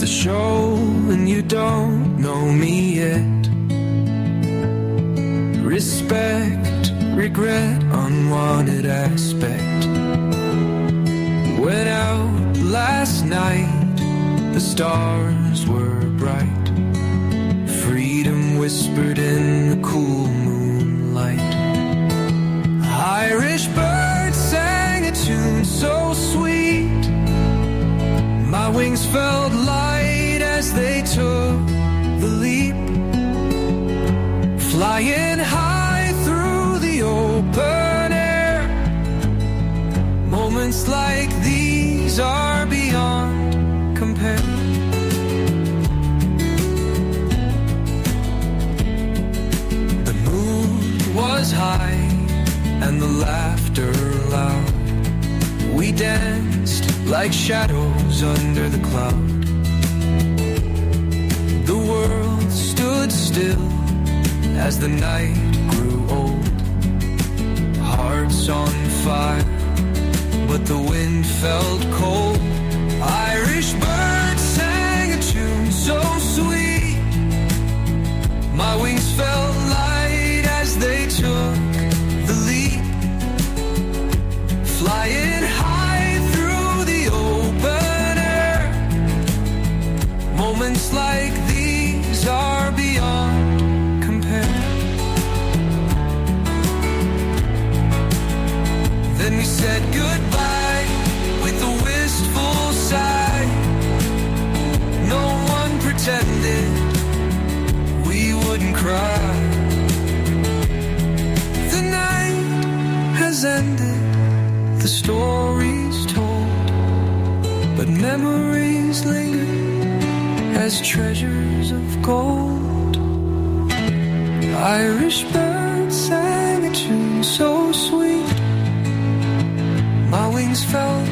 the show and you don't know me yet. Respect, regret, unwanted aspect. Went out last night, the stars were bright. Freedom whispered in the cool moonlight. Irish birds sang a tune so sweet. My wings felt light as they took the leap. Flying high through the open air. Moments like these are beyond compare. The moon was high and the laughter loud. We danced like shadows under the cloud. The world stood still as the night grew old. Hearts on fire, but the wind felt cold. Irish birds sang a tune so sweet. My wings felt light as they took the leap. Flying high through the open air. Moments like these are beyond compare. Then we said goodbye with a wistful sigh. No one pretended we wouldn't cry. The night has ended, the story's told, but memories linger as treasures of gold. Irish birds sang a tune so sweet. My wings felt